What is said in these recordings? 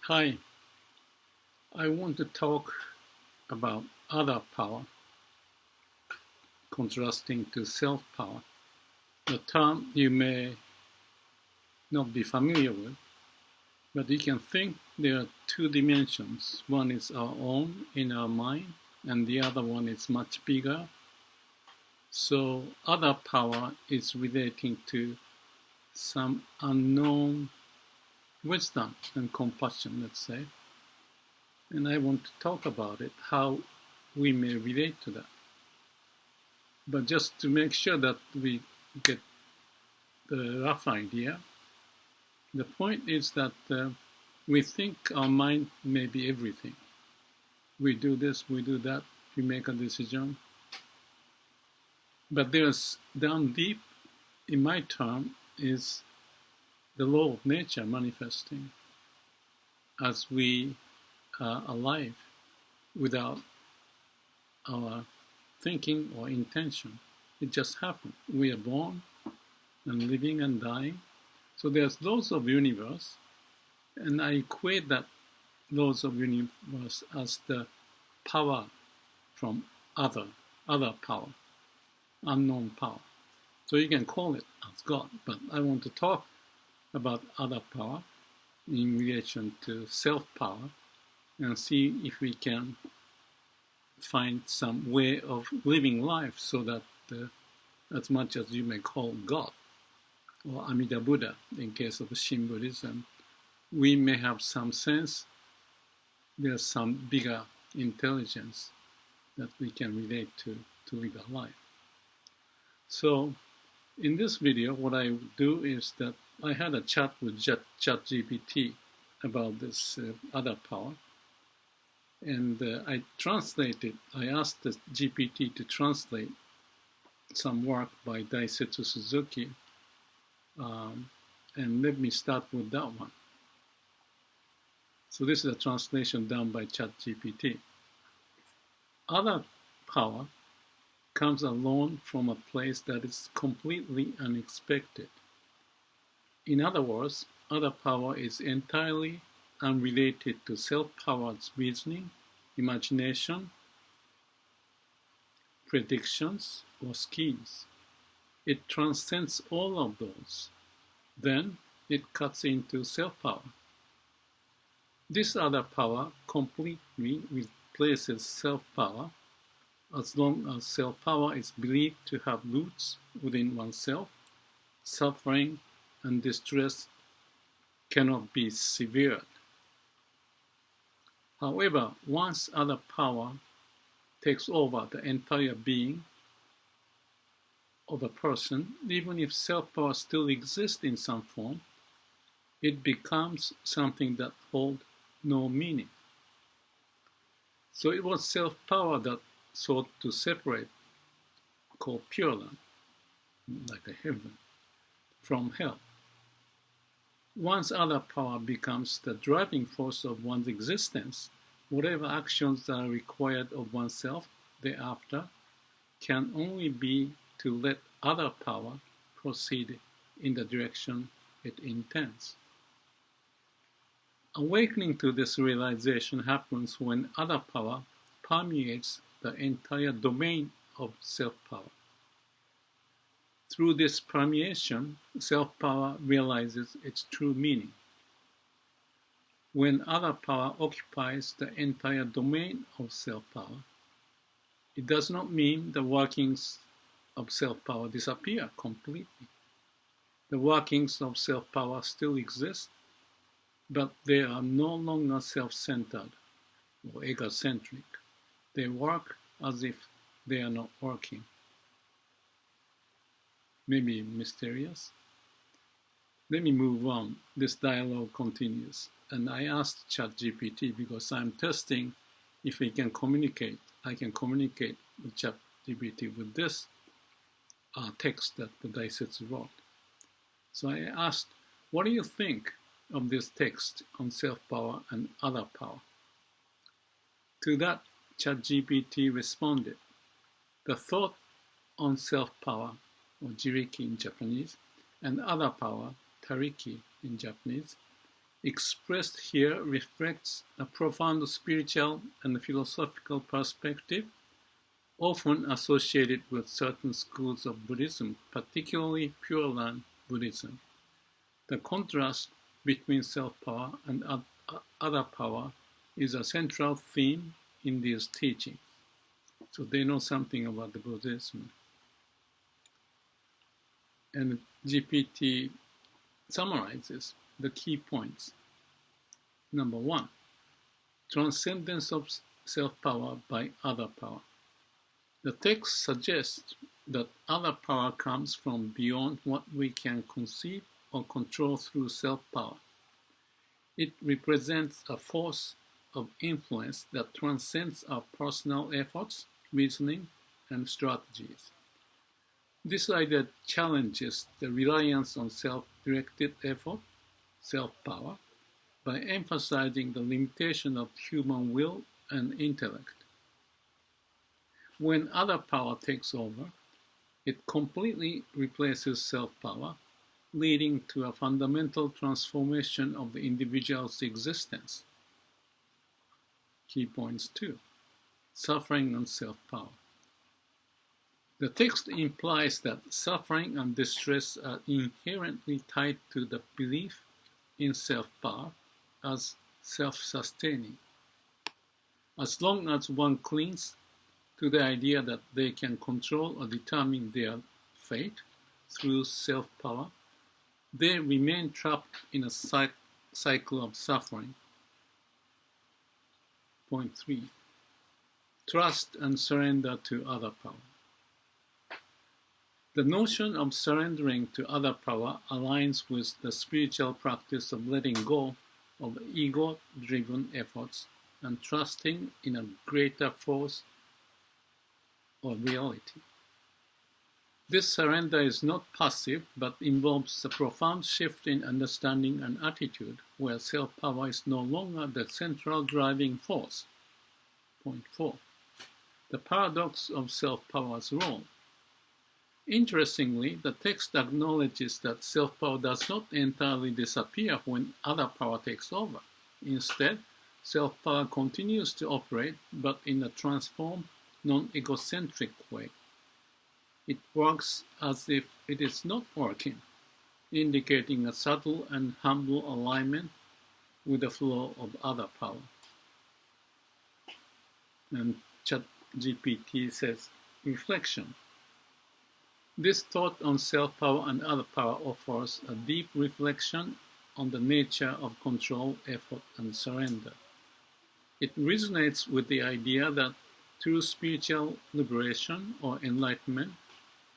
Hi, I want to talk about other power, contrasting to self-power. The term you may not be familiar with, but you can think there are two dimensions. One is our own in our mind, and the other one is much bigger. So other power is relating to some unknown wisdom and compassion, let's say. And I want to talk about it, how we may relate to that. But just to make sure that we get the rough idea, the point is that we think our mind may be everything. We do this, we do that, we make a decision. But there's down deep, in my term, is the law of nature manifesting as we are alive without our thinking or intention. It just happened. We are born and living and dying. So there's laws of universe, and I equate that laws of universe as the power from other power, unknown power. So you can call it as God, but I want to talk about other power in relation to self-power and see if we can find some way of living life so that as much as you may call God or Amida Buddha in case of Shin Buddhism, we may have some sense there's some bigger intelligence that we can relate to live our life. So in this video, what I do is that I had a chat with ChatGPT about this other power. And I asked the GPT to translate some work by Daisetz Suzuki. And let me start with that one. So this is a translation done by ChatGPT. Other power comes alone from a place that is completely unexpected. In other words, other power is entirely unrelated to self-powered reasoning, imagination, predictions, or schemes. It transcends all of those. Then it cuts into self-power. This other power completely replaces self-power as long as self-power is believed to have roots within oneself. Suffering and distress cannot be severed. However, once other power takes over the entire being of a person, even if self-power still exists in some form, it becomes something that holds no meaning. So it was self-power that sought to separate, called Pure Land, like a heaven, from hell. Once other power becomes the driving force of one's existence, whatever actions are required of oneself thereafter can only be to let other power proceed in the direction it intends. Awakening to this realization happens when other power permeates the entire domain of self-power. Through this permeation, self-power realizes its true meaning. When other power occupies the entire domain of self-power, it does not mean the workings of self-power disappear completely. The workings of self-power still exist, but they are no longer self-centered or egocentric. They work as if they are not working. Maybe mysterious? Let me move on. This dialogue continues. And I asked ChatGPT because I'm testing if I can communicate with ChatGPT with this text that the Daisetz wrote. So I asked, what do you think of this text on self-power and other power? To that, ChatGPT responded, the thought on self-power, or jiriki in Japanese, and other power, tariki in Japanese, expressed here reflects a profound spiritual and philosophical perspective often associated with certain schools of Buddhism, particularly Pure Land Buddhism. The contrast between self-power and other power is a central theme in these teachings. So they know something about the Buddhism. And GPT summarizes the key points. Number 1, transcendence of self-power by other power. The text suggests that other power comes from beyond what we can conceive or control through self-power. It represents a force of influence that transcends our personal efforts, reasoning, and strategies. This idea challenges the reliance on self-directed effort, self-power, by emphasizing the limitation of human will and intellect. When other power takes over, it completely replaces self-power, leading to a fundamental transformation of the individual's existence. Key points 2. Suffering and self-power. The text implies that suffering and distress are inherently tied to the belief in self-power as self-sustaining. As long as one clings to the idea that they can control or determine their fate through self-power, they remain trapped in a cycle of suffering. Point 3. Trust and surrender to other power. The notion of surrendering to other power aligns with the spiritual practice of letting go of ego-driven efforts and trusting in a greater force or reality. This surrender is not passive, but involves a profound shift in understanding and attitude, where self-power is no longer the central driving force. Point 4. The paradox of self-power's role. Interestingly, the text acknowledges that self-power does not entirely disappear when other power takes over. Instead, self-power continues to operate, but in a transformed, non-egocentric way. It works as if it is not working, indicating a subtle and humble alignment with the flow of other power. And ChatGPT says, reflection. This thought on self-power and other power offers a deep reflection on the nature of control, effort, and surrender. It resonates with the idea that true spiritual liberation or enlightenment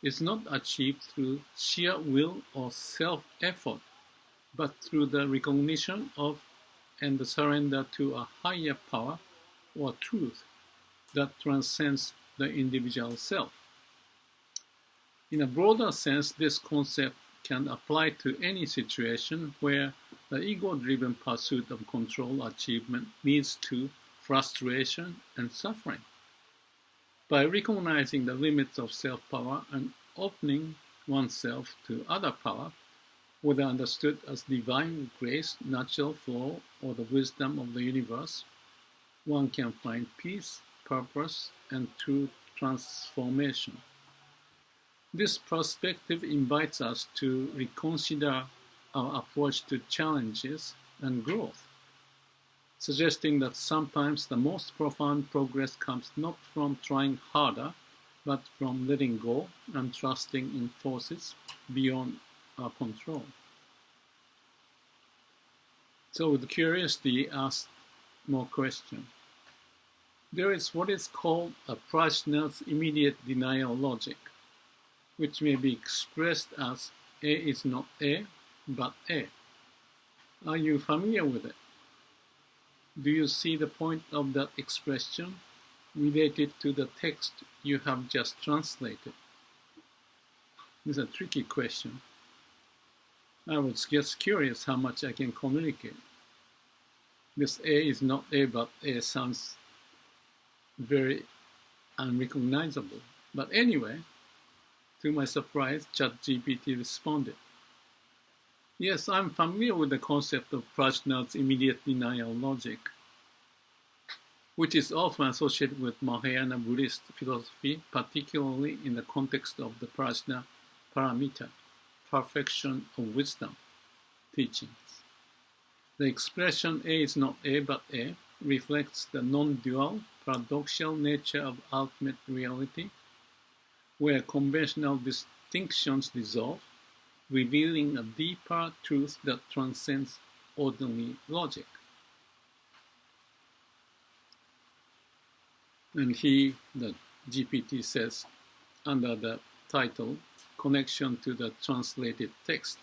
is not achieved through sheer will or self-effort, but through the recognition of and the surrender to a higher power or truth that transcends the individual self. In a broader sense, this concept can apply to any situation where the ego-driven pursuit of control achievement leads to frustration and suffering. By recognizing the limits of self-power and opening oneself to other power, whether understood as divine grace, natural flow, or the wisdom of the universe, one can find peace, purpose, and true transformation. This perspective invites us to reconsider our approach to challenges and growth, suggesting that sometimes the most profound progress comes not from trying harder, but from letting go and trusting in forces beyond our control. So with curiosity, ask more questions. There is what is called a prajna's immediate denial logic, which may be expressed as A is not A, but A. Are you familiar with it? Do you see the point of that expression related to the text you have just translated? This is a tricky question. I was just curious how much I can communicate. This A is not A, but A sounds very unrecognizable. But anyway, to my surprise, ChatGPT responded. Yes, I'm familiar with the concept of prajna's immediate denial logic, which is often associated with Mahayana Buddhist philosophy, particularly in the context of the prajna paramita, perfection of wisdom, teachings. The expression A is not A but A reflects the non-dual, paradoxical nature of ultimate reality, where conventional distinctions dissolve, revealing a deeper truth that transcends ordinary logic. And he, the GPT, says under the title, Connection to the Translated Text,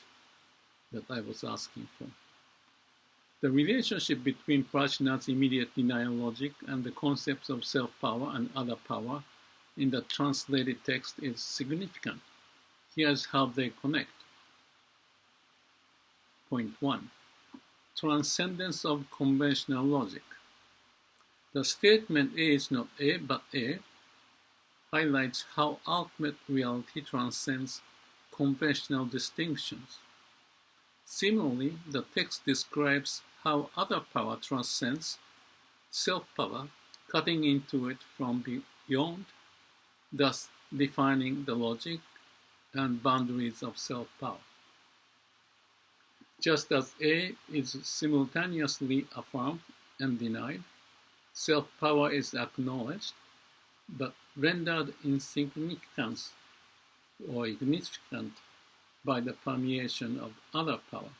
that I was asking for. The relationship between prajna's immediate denial logic and the concepts of self-power and other power in the translated text is significant. Here's how they connect. Point 1. Transcendence of conventional logic. The statement A is not A but A highlights how ultimate reality transcends conventional distinctions. Similarly, the text describes how other power transcends self-power, cutting into it from beyond, thus defining the logic and boundaries of self-power. Just as A is simultaneously affirmed and denied, self-power is acknowledged, but rendered insignificant or insignificant by the permeation of other power.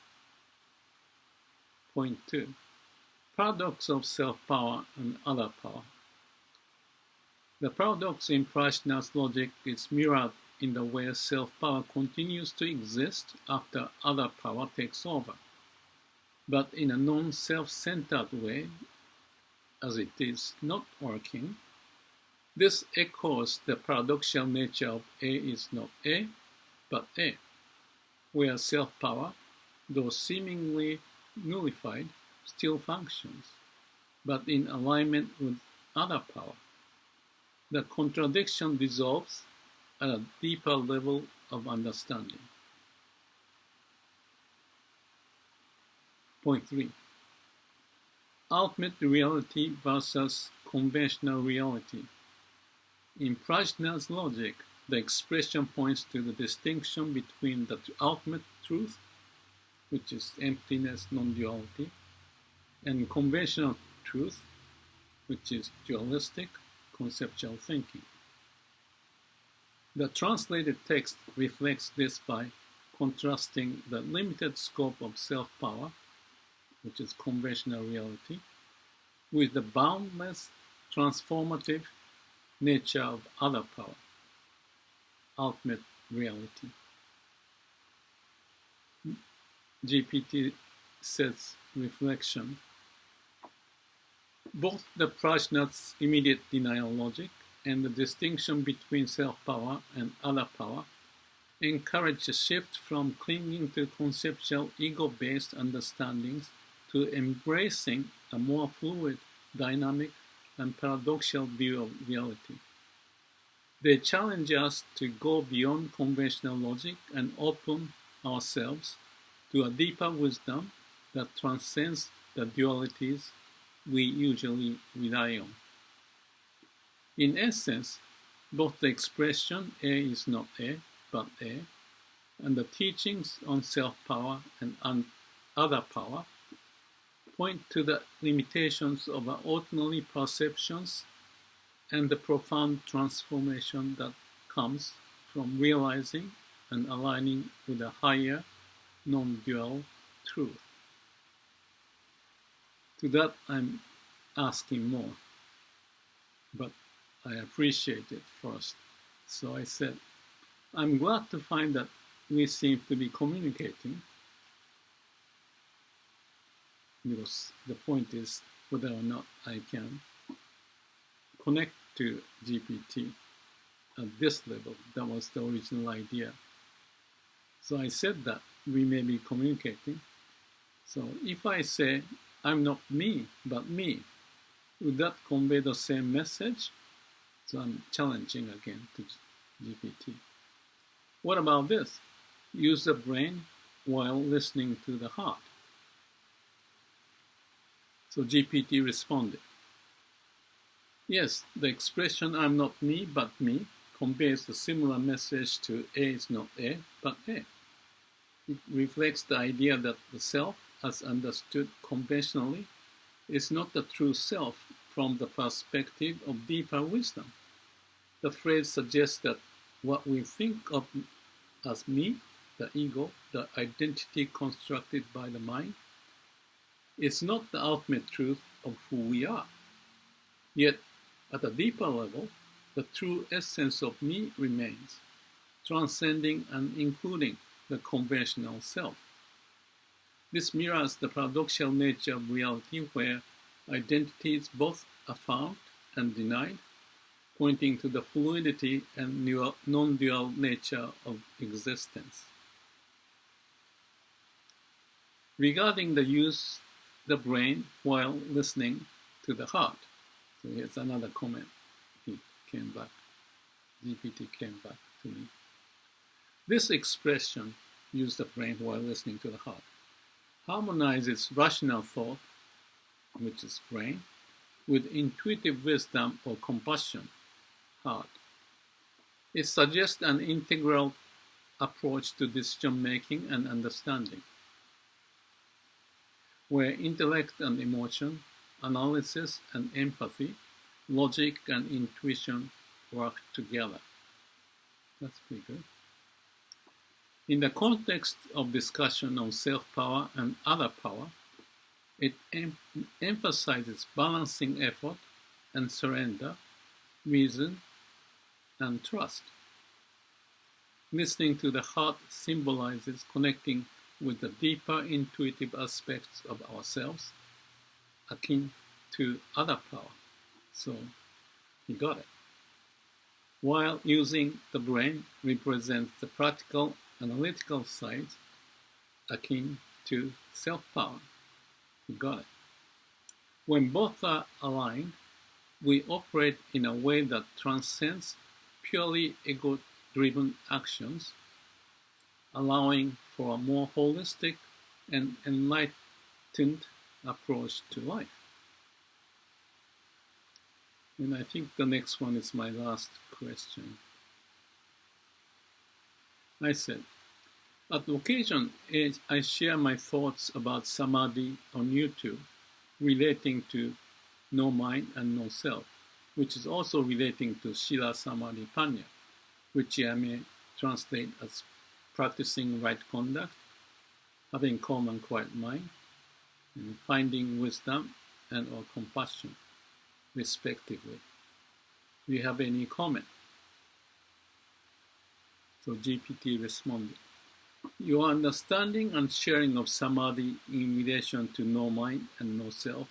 Point 2. Paradox of self-power and other power. The paradox in prajna's logic is mirrored in the way self-power continues to exist after other power takes over, but in a non-self-centered way, as it is not working. This echoes the paradoxical nature of A is not A, but A, where self-power, though seemingly nullified, still functions, but in alignment with other power. The contradiction dissolves at a deeper level of understanding. Point 3. Ultimate reality versus conventional reality. In prajna's logic, the expression points to the distinction between the ultimate truth, which is emptiness, non-duality, and conventional truth, which is dualistic, conceptual thinking. The translated text reflects this by contrasting the limited scope of self-power, which is conventional reality, with the boundless, transformative nature of other power, ultimate reality. GPT says reflection. Both the prajna's immediate denial logic and the distinction between self-power and other power encourage a shift from clinging to conceptual ego-based understandings to embracing a more fluid, dynamic, and paradoxical view of reality. They challenge us to go beyond conventional logic and open ourselves to a deeper wisdom that transcends the dualities we usually rely on. In essence, both the expression A is not A, but A, and the teachings on self-power and other power point to the limitations of our ordinary perceptions and the profound transformation that comes from realizing and aligning with a higher, non-dual truth. To that, I'm asking more, but I appreciate it first. So I said, I'm glad to find that we seem to be communicating, because the point is whether or not I can connect to GPT at this level. That was the original idea. So I said that we may be communicating. So if I say, I'm not me, but me, would that convey the same message? So I'm challenging again to GPT. What about this? Use the brain while listening to the heart. So GPT responded, yes, the expression I'm not me but me conveys a similar message to A is not A but A. It reflects the idea that the self, as understood conventionally, is not the true self from the perspective of deeper wisdom. The phrase suggests that what we think of as me, the ego, the identity constructed by the mind, is not the ultimate truth of who we are. Yet, at a deeper level, the true essence of me remains, transcending and including the conventional self. This mirrors the paradoxical nature of reality where identity is both affirmed and denied, pointing to the fluidity and non-dual nature of existence. Regarding the use of the brain while listening to the heart, so here's another comment. GPT came back to me. This expression, use the brain while listening to the heart, harmonizes rational thought, which is brain, with intuitive wisdom or compassion, heart. It suggests an integral approach to decision-making and understanding, where intellect and emotion, analysis and empathy, logic and intuition work together. That's pretty good. In the context of discussion on self-power and other power, it emphasizes balancing effort and surrender, reason, and trust. Listening to the heart symbolizes connecting with the deeper intuitive aspects of ourselves, akin to other power. So, you got it. While using the brain represents the practical, analytical side, akin to self-power. You got it. When both are aligned, we operate in a way that transcends purely ego-driven actions, allowing for a more holistic and enlightened approach to life. And I think the next one is my last question. I said, at occasion, I share my thoughts about samadhi on YouTube, relating to no mind and no self, which is also relating to Shila Samadhi Panya, which I may translate as practicing right conduct, having calm and quiet mind, and finding wisdom and or compassion, respectively. Do you have any comment? So GPT responded, your understanding and sharing of samadhi in relation to no mind and no self,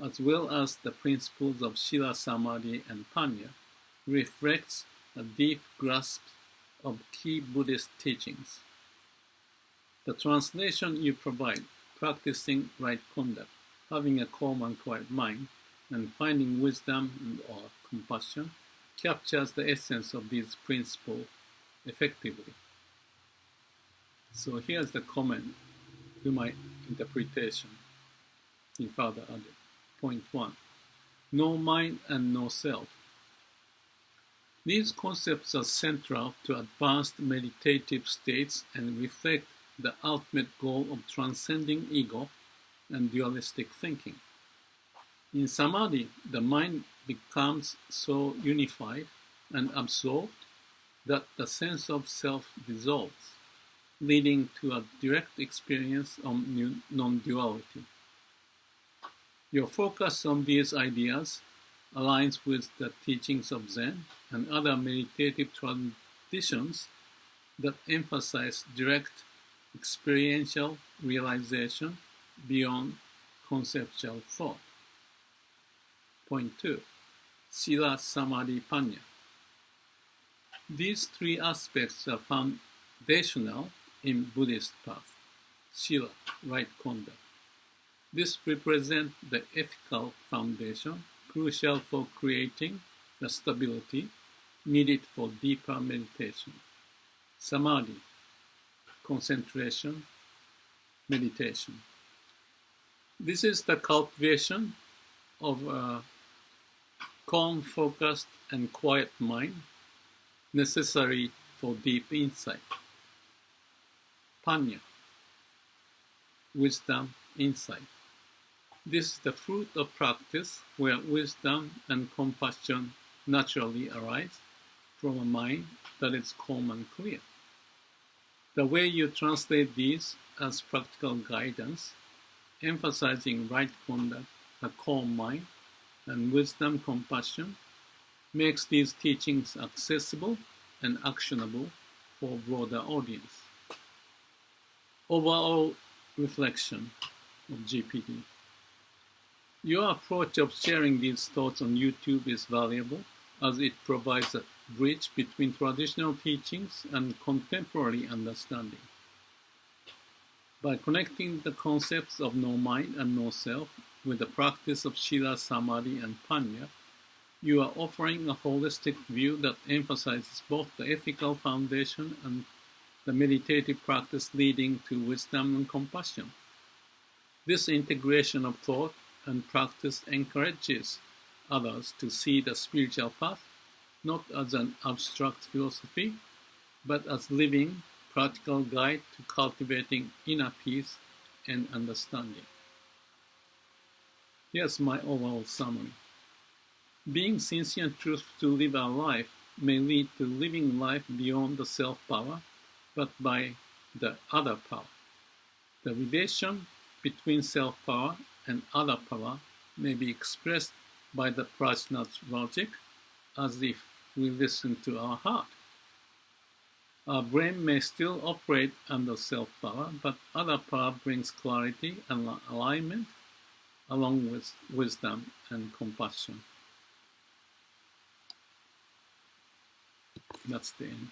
as well as the principles of Shila Samadhi and Panya, reflects a deep grasp of key Buddhist teachings. The translation you provide, practicing right conduct, having a calm and quiet mind, and finding wisdom or compassion, captures the essence of these principles effectively. So here's the comment to my interpretation. He further added, point 1, no mind and no self. These concepts are central to advanced meditative states and reflect the ultimate goal of transcending ego and dualistic thinking. In samadhi, the mind becomes so unified and absorbed that the sense of self dissolves, leading to a direct experience of non-duality. Your focus on these ideas aligns with the teachings of Zen and other meditative traditions that emphasize direct experiential realization beyond conceptual thought. Point 2. Sila Samadhi Panya. These three aspects are foundational in Buddhist path. Sila, right conduct. This represents the ethical foundation crucial for creating the stability needed for deeper meditation. Samadhi, concentration, meditation. This is the cultivation of a calm, focused, and quiet mind necessary for deep insight. Prajna, wisdom, insight. This is the fruit of practice where wisdom and compassion naturally arise from a mind that is calm and clear. The way you translate these as practical guidance, emphasizing right conduct, a calm mind, and wisdom compassion, makes these teachings accessible and actionable for a broader audience. Overall reflection of GPT. Your approach of sharing these thoughts on YouTube is valuable, as it provides a bridge between traditional teachings and contemporary understanding. By connecting the concepts of no mind and no self with the practice of Shila, Samadhi, and Prajna, you are offering a holistic view that emphasizes both the ethical foundation and the meditative practice leading to wisdom and compassion. This integration of thought and practice encourages others to see the spiritual path not as an abstract philosophy, but as living, practical guide to cultivating inner peace and understanding. Here's my overall summary. Being sincere and truthful to live our life may lead to living life beyond the self-power, but by the other power. The relation between self-power and other power may be expressed by the prajna's logic, as if we listen to our heart. Our brain may still operate under self-power, but other power brings clarity and alignment, along with wisdom and compassion. That's the end.